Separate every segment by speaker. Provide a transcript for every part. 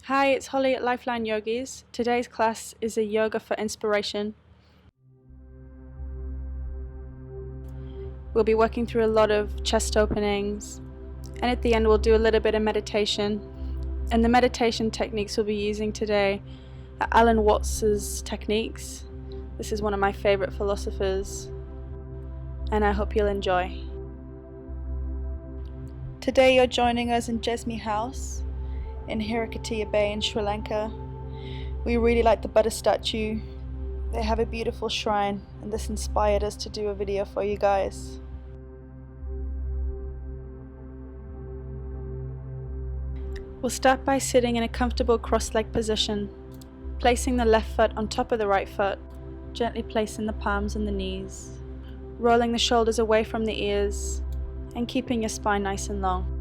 Speaker 1: Hi, it's Holly at Lifeline Yogis. Today's class is a yoga for inspiration. We'll be working through a lot of chest openings, and at the end we'll do a little bit of meditation. And the meditation techniques we'll be using today are Alan Watts's techniques. This is one of my favorite philosophers, and I hope you'll enjoy. Today you're joining us in Jesmi House in Hirakatia Bay in Sri Lanka. We really like the Buddha statue. They have a beautiful shrine, and this inspired us to do a video for you guys. We'll start by sitting in a comfortable cross-legged position, placing the left foot on top of the right foot, gently placing the palms on the knees, rolling the shoulders away from the ears, and keeping your spine nice and long.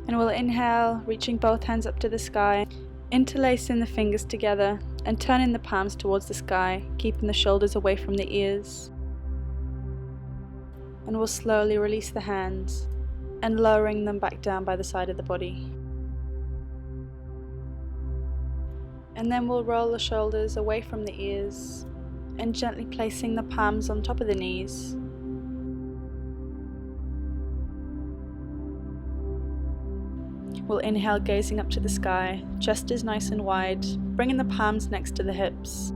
Speaker 1: And we'll inhale, reaching both hands up to the sky, interlacing the fingers together and turning the palms towards the sky, keeping the shoulders away from the ears. And we'll slowly release the hands and lowering them back down by the side of the body. And then we'll roll the shoulders away from the ears and gently placing the palms on top of the knees. We'll inhale, gazing up to the sky, chest is nice and wide, bringing the palms next to the hips.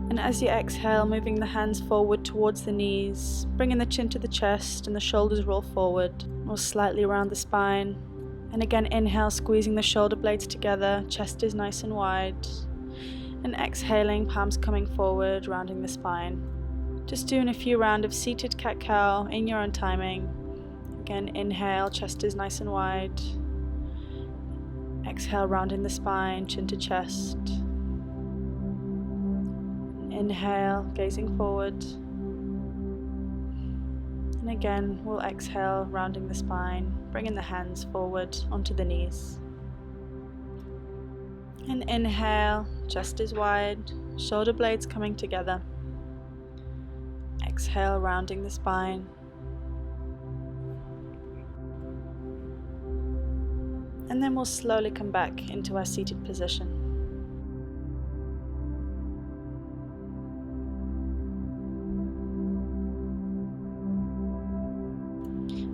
Speaker 1: And as you exhale, moving the hands forward towards the knees, bringing the chin to the chest and the shoulders roll forward. We'll slightly round the spine. And again, inhale, squeezing the shoulder blades together, chest is nice and wide. And exhaling, palms coming forward, rounding the spine. Just doing a few rounds of seated cat-cow in your own timing. Again, inhale, chest is nice and wide. Exhale, rounding the spine, chin to chest. Inhale, gazing forward. And again, we'll exhale, rounding the spine, bringing the hands forward onto the knees. And inhale, chest is wide, shoulder blades coming together. Exhale, rounding the spine. And then we'll slowly come back into our seated position.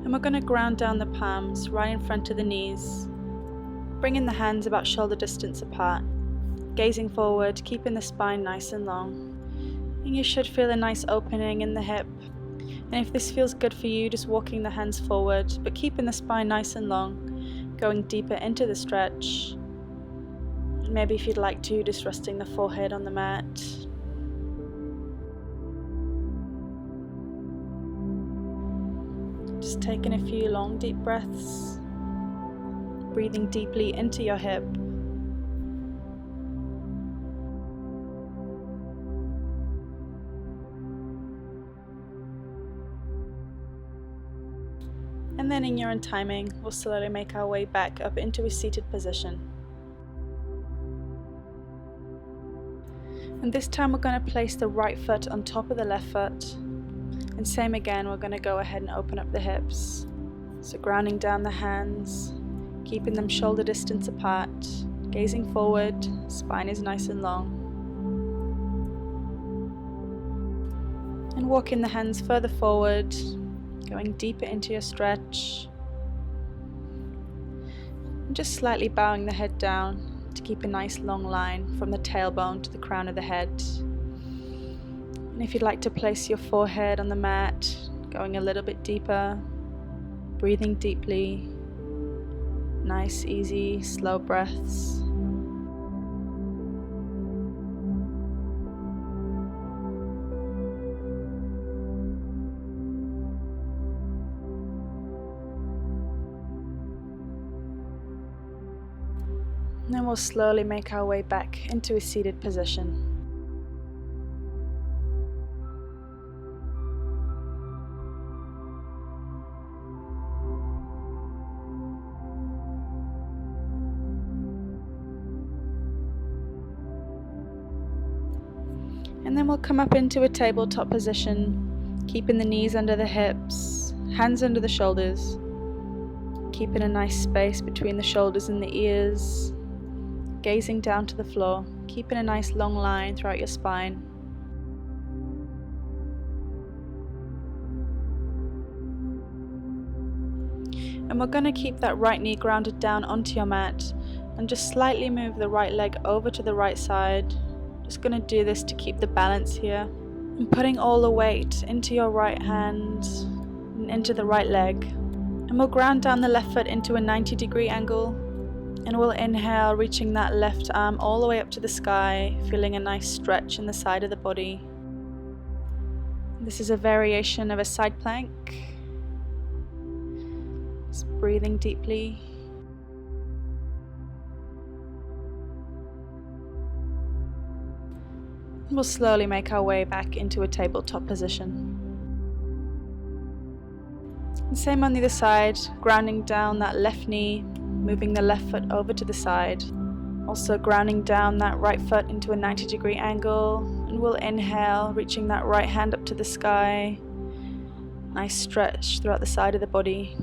Speaker 1: And we're going to ground down the palms right in front of the knees, bringing the hands about shoulder distance apart, gazing forward, keeping the spine nice and long. And you should feel a nice opening in the hip. And if this feels good for you, just walking the hands forward, but keeping the spine nice and long. Going deeper into the stretch. Maybe if you'd like to, just resting the forehead on the mat. Just taking a few long deep breaths. Breathing deeply into your hip. And then in your own timing, we'll slowly make our way back up into a seated position. And this time we're going to place the right foot on top of the left foot. And same again, we're going to go ahead and open up the hips. So grounding down the hands, keeping them shoulder distance apart, gazing forward, spine is nice and long. And walking the hands further forward, going deeper into your stretch. And just slightly bowing the head down to keep a nice long line from the tailbone to the crown of the head. And if you'd like to place your forehead on the mat, going a little bit deeper, breathing deeply, nice, easy, slow breaths. And then we'll slowly make our way back into a seated position. And then we'll come up into a tabletop position, keeping the knees under the hips, hands under the shoulders, keeping a nice space between the shoulders and the ears, gazing down to the floor, keeping a nice long line throughout your spine. And we're going to keep that right knee grounded down onto your mat and just slightly move the right leg over to the right side. Just going to do this to keep the balance here. And putting all the weight into your right hand and into the right leg. And we'll ground down the left foot into a 90-degree angle. And we'll inhale, reaching that left arm all the way up to the sky, feeling a nice stretch in the side of the body. This is a variation of a side plank. Just breathing deeply. We'll slowly make our way back into a tabletop position. And same on the other side, grounding down that left knee, moving the left foot over to the side. Also grounding down that right foot into a 90-degree angle. And we'll inhale, reaching that right hand up to the sky. Nice stretch throughout the side of the body.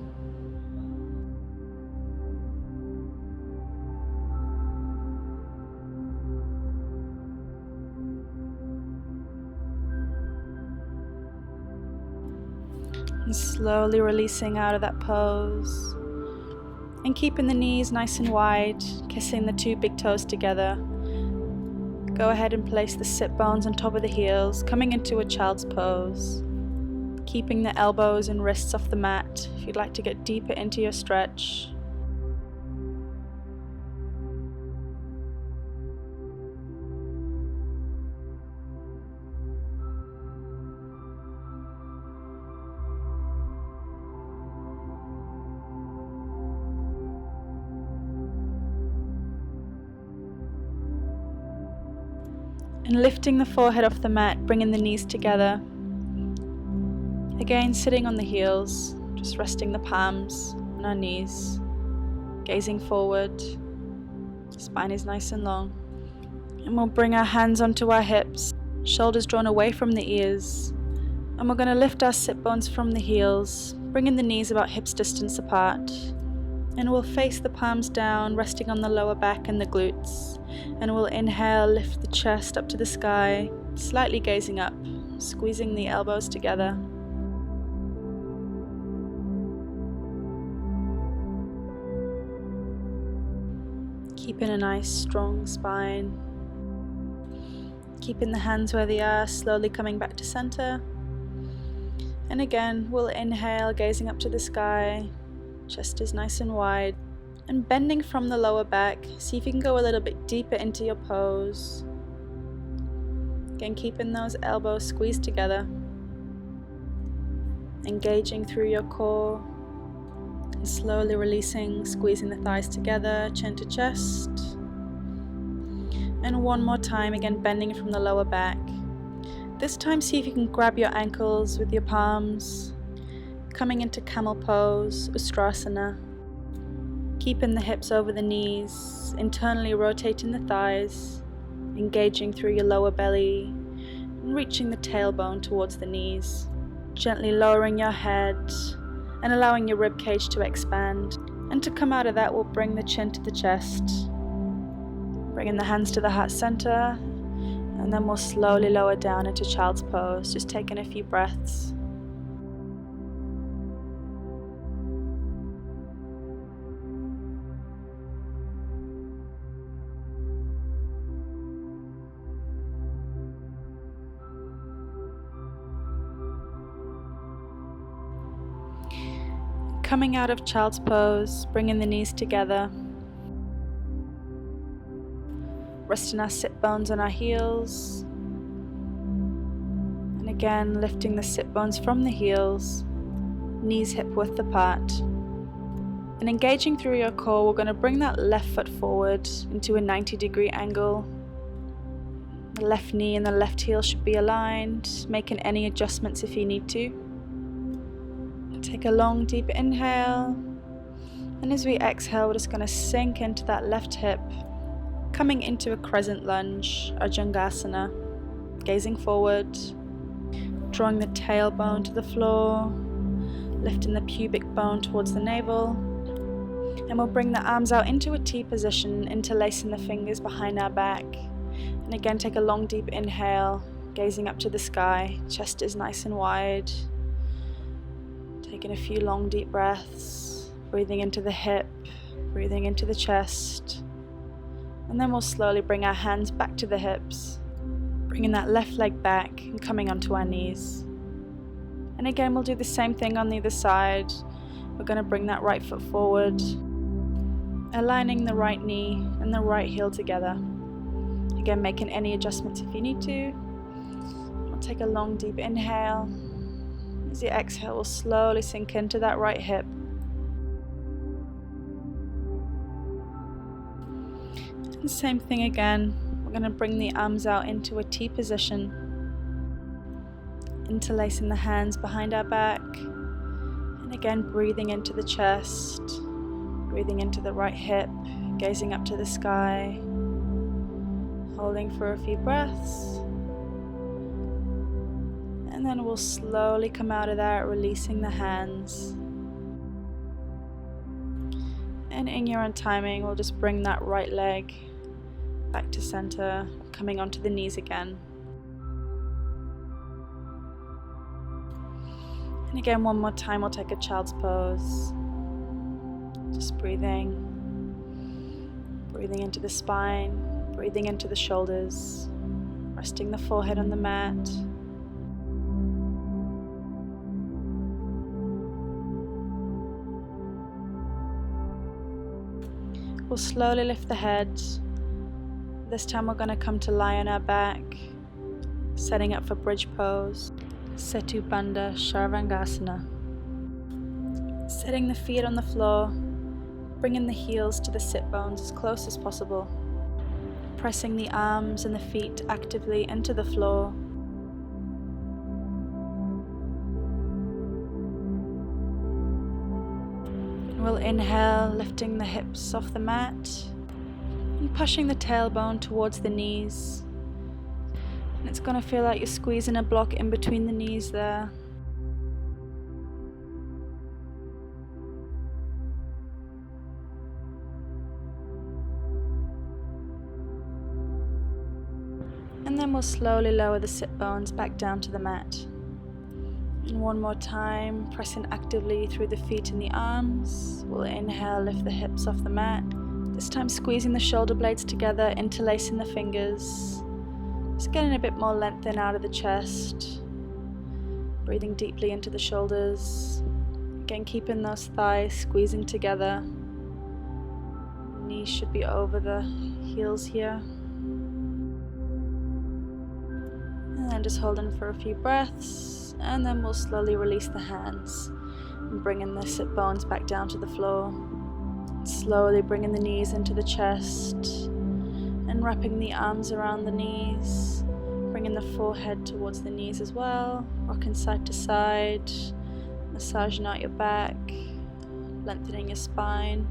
Speaker 1: And slowly releasing out of that pose. And keeping the knees nice and wide, kissing the two big toes together. Go ahead and place the sit bones on top of the heels, coming into a child's pose. Keeping the elbows and wrists off the mat if you'd like to get deeper into your stretch. And lifting the forehead off the mat, bringing the knees together. Again, sitting on the heels, just resting the palms on our knees, gazing forward. Spine is nice and long. And we'll bring our hands onto our hips, shoulders drawn away from the ears. And we're going to lift our sit bones from the heels, bringing the knees about hips distance apart. And we'll face the palms down, resting on the lower back and the glutes. And we'll inhale, lift the chest up to the sky, slightly gazing up, squeezing the elbows together. Keeping a nice strong spine. Keeping the hands where they are, slowly coming back to center. And again, we'll inhale, gazing up to the sky. Chest is nice and wide. And bending from the lower back, see if you can go a little bit deeper into your pose. Again, keeping those elbows squeezed together. Engaging through your core. And slowly releasing, squeezing the thighs together, chin to chest. And one more time, again bending from the lower back. This time, see if you can grab your ankles with your palms. Coming into camel pose, Ustrasana. Keeping the hips over the knees, internally rotating the thighs, engaging through your lower belly, and reaching the tailbone towards the knees. Gently lowering your head and allowing your rib cage to expand. And to come out of that, we'll bring the chin to the chest, bringing the hands to the heart center, and then we'll slowly lower down into child's pose, just taking a few breaths. Coming out of child's pose, bringing the knees together. Resting our sit bones on our heels. And again, lifting the sit bones from the heels, knees hip width apart. And engaging through your core, we're going to bring that left foot forward into a 90-degree angle. The left knee and the left heel should be aligned, making any adjustments if you need to. Take a long, deep inhale, and as we exhale, we're just going to sink into that left hip, coming into a crescent lunge, Bhujangasana, gazing forward, drawing the tailbone to the floor, lifting the pubic bone towards the navel, And we'll bring the arms out into a T position, interlacing the fingers behind our back. And again, take a long deep inhale, gazing up to the sky. Chest is nice and wide. Taking a few long deep breaths, breathing into the hip, breathing into the chest. And then we'll slowly bring our hands back to the hips, bringing that left leg back and coming onto our knees. And again, we'll do the same thing on the other side. We're going to bring that right foot forward, aligning the right knee and the right heel together. Again, making any adjustments if you need to. We'll take a long deep inhale. As you exhale, we'll slowly sink into that right hip. And same thing again. We're going to bring the arms out into a T position, interlacing the hands behind our back. And again, breathing into the chest, breathing into the right hip, gazing up to the sky, holding for a few breaths. And then we'll slowly come out of that, releasing the hands. And in your own timing, we'll just bring that right leg back to center, coming onto the knees again. And again, one more time, we'll take a child's pose. Just breathing into the spine, breathing into the shoulders, resting the forehead on the mat. We'll slowly lift the head. This time we're going to come to lie on our back, setting up for bridge pose, Setu Bandha Sharvangasana. Setting the feet on the floor, bringing the heels to the sit bones as close as possible, pressing the arms and the feet actively into the floor. We'll inhale, lifting the hips off the mat and pushing the tailbone towards the knees. And it's going to feel like you're squeezing a block in between the knees there. And then we'll slowly lower the sit bones back down to the mat. And one more time, pressing actively through the feet and the arms. We'll inhale, lift the hips off the mat. This time squeezing the shoulder blades together, interlacing the fingers. Just getting a bit more lengthen out of the chest. Breathing deeply into the shoulders. Again, keeping those thighs squeezing together. Knees should be over the heels here. And then just holding for a few breaths. And then we'll slowly release the hands and bringing the sit bones back down to the floor. Slowly bringing the knees into the chest and wrapping the arms around the knees, bringing the forehead towards the knees as well, rocking side to side, massaging out your back, lengthening your spine.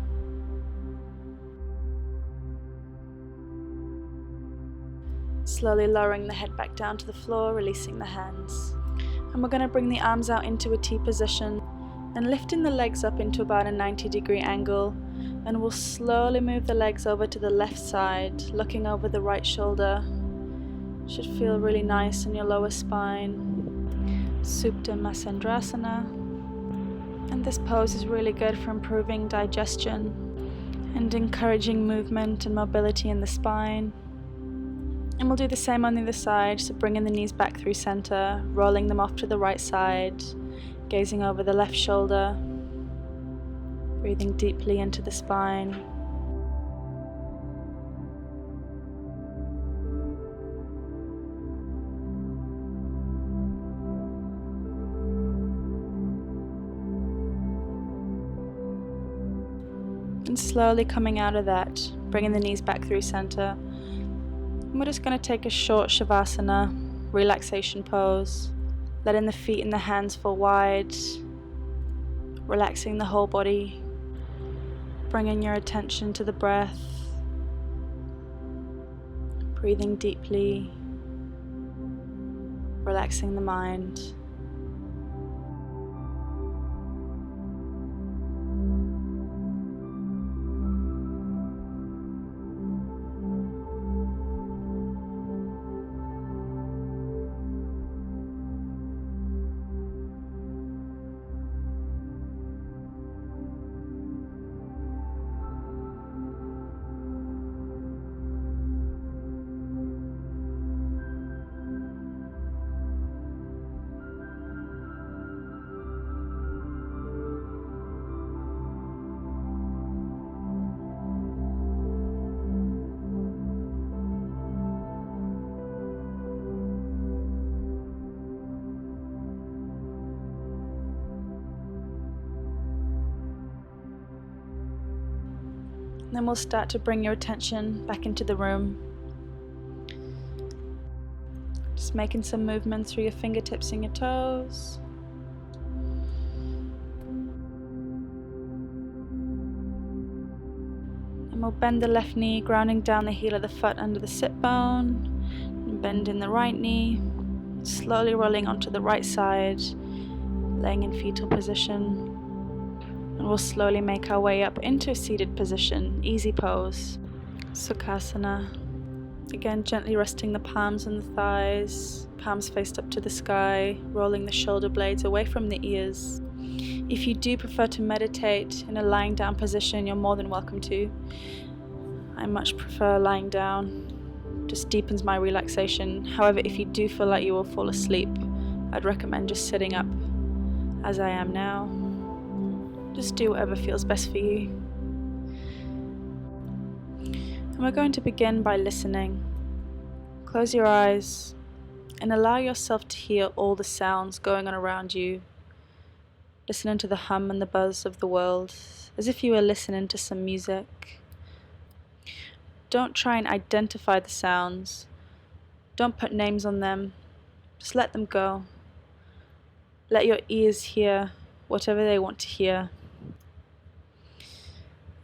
Speaker 1: Slowly lowering the head back down to the floor, releasing the hands. And we're going to bring the arms out into a T position and lifting the legs up into about a 90-degree angle. And we'll slowly move the legs over to the left side, looking over the right shoulder. Should feel really nice in your lower spine. Supta Masandrasana. And this pose is really good for improving digestion and encouraging movement and mobility in the spine. And we'll do the same on the other side, so bringing the knees back through center, rolling them off to the right side, gazing over the left shoulder, breathing deeply into the spine. And slowly coming out of that, bringing the knees back through center. We're just going to take a short Savasana, relaxation pose, letting the feet and the hands fall wide, relaxing the whole body, bringing your attention to the breath, breathing deeply, relaxing the mind. Then we'll start to bring your attention back into the room. Just making some movement through your fingertips and your toes. And we'll bend the left knee, grounding down the heel of the foot under the sit bone. And bend in the right knee, slowly rolling onto the right side, laying in fetal position. And we'll slowly make our way up into a seated position, easy pose, Sukhasana. Again, gently resting the palms on the thighs, palms faced up to the sky, rolling the shoulder blades away from the ears. If you do prefer to meditate in a lying down position, you're more than welcome to. I much prefer lying down, just deepens my relaxation. However, if you do feel like you will fall asleep, I'd recommend just sitting up as I am now. Just do whatever feels best for you. And we're going to begin by listening. Close your eyes and allow yourself to hear all the sounds going on around you. Listening to the hum and the buzz of the world, as if you were listening to some music. Don't try and identify the sounds. Don't put names on them. Just let them go. Let your ears hear whatever they want to hear.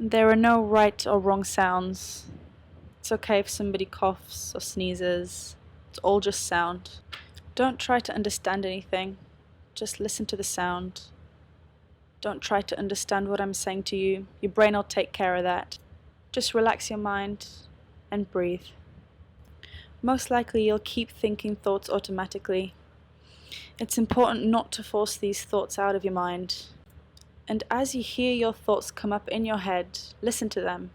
Speaker 1: There are no right or wrong sounds. It's okay if somebody coughs or sneezes. It's all just sound. Don't try to understand anything. Just listen to the sound. Don't try to understand what I'm saying to you. Your brain will take care of that. Just relax your mind and breathe. Most likely you'll keep thinking thoughts automatically. It's important not to force these thoughts out of your mind. And as you hear your thoughts come up in your head, listen to them,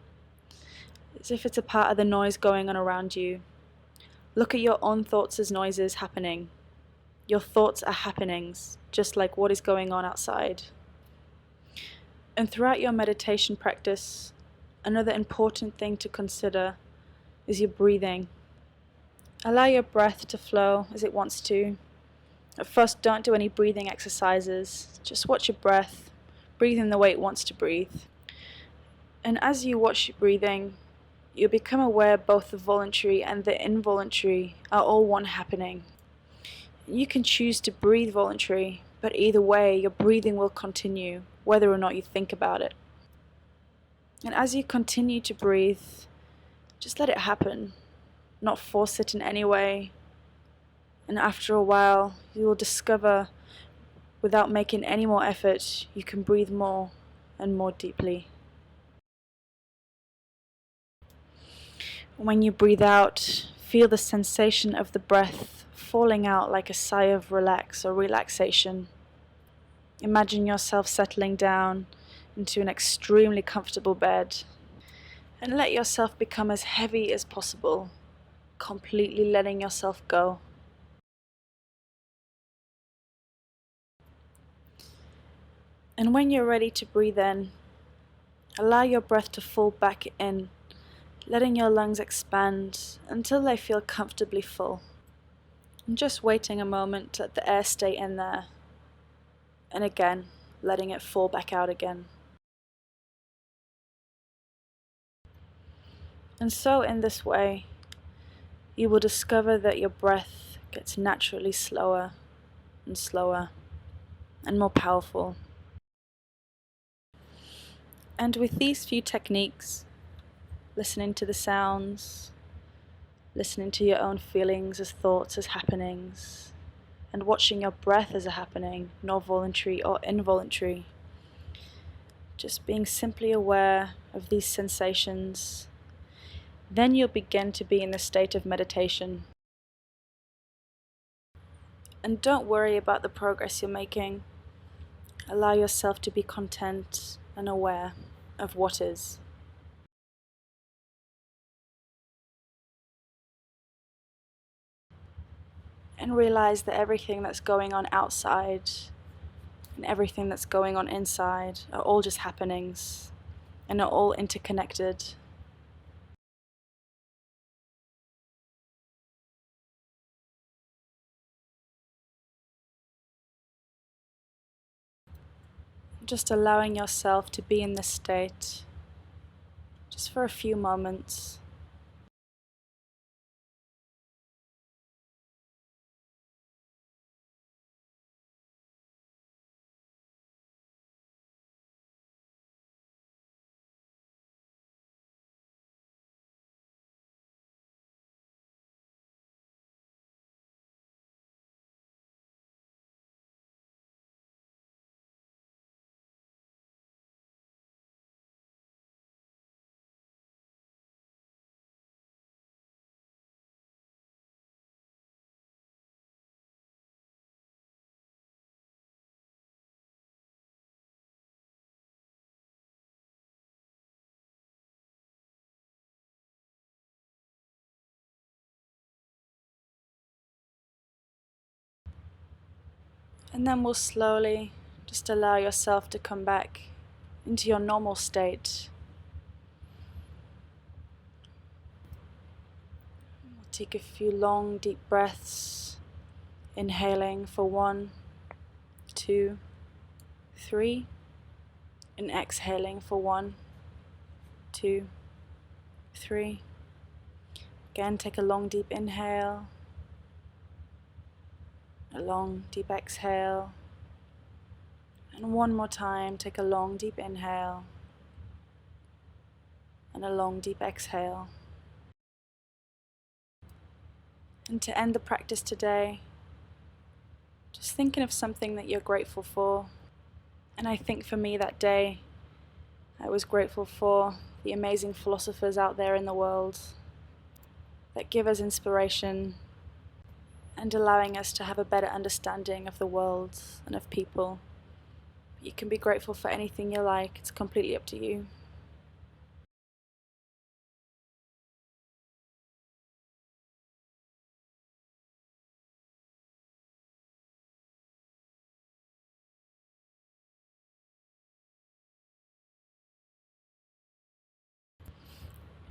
Speaker 1: as if it's a part of the noise going on around you. Look at your own thoughts as noises happening. Your thoughts are happenings, just like what is going on outside. And throughout your meditation practice, another important thing to consider is your breathing. Allow your breath to flow as it wants to. At first, don't do any breathing exercises. Just watch your breath. Breathe in the way it wants to breathe. And as you watch your breathing, you'll become aware both the voluntary and the involuntary are all one happening. You can choose to breathe voluntary, but either way, your breathing will continue, whether or not you think about it. And as you continue to breathe, just let it happen. Not force it in any way. And after a while, you will discover, without making any more effort, you can breathe more and more deeply. When you breathe out, feel the sensation of the breath falling out like a sigh of relax or relaxation. Imagine yourself settling down into an extremely comfortable bed, and let yourself become as heavy as possible, completely letting yourself go. And when you're ready to breathe in, allow your breath to fall back in, letting your lungs expand until they feel comfortably full. And just waiting a moment to let the air stay in there. And again, letting it fall back out again. And so in this way, you will discover that your breath gets naturally slower and slower and more powerful. And with these few techniques, listening to the sounds, listening to your own feelings as thoughts, as happenings, and watching your breath as a happening, nor voluntary or involuntary, just being simply aware of these sensations, then you'll begin to be in the state of meditation. And don't worry about the progress you're making. Allow yourself to be content and aware of what is. And realize that everything that's going on outside and everything that's going on inside are all just happenings and are all interconnected. Just allowing yourself to be in this state, just for a few moments. And then we'll slowly just allow yourself to come back into your normal state. We'll take a few long, deep breaths, inhaling for 1, 2, 3, and exhaling for 1, 2, 3. Again, take a long, deep inhale, a long, deep exhale, and one more time, take a long, deep inhale, and a long, deep exhale. And to end the practice today, just thinking of something that you're grateful for. And I think for me that day, I was grateful for the amazing philosophers out there in the world that give us inspiration and allowing us to have a better understanding of the world and of people. You can be grateful for anything you like, it's completely up to you.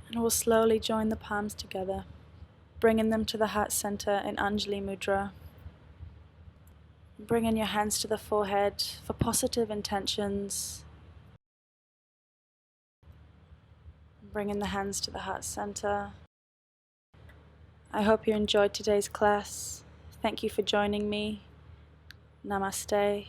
Speaker 1: And we'll slowly join the palms together, bringing them to the heart center in Anjali Mudra. Bringing your hands to the forehead for positive intentions. Bringing the hands to the heart center. I hope you enjoyed today's class. Thank you for joining me. Namaste.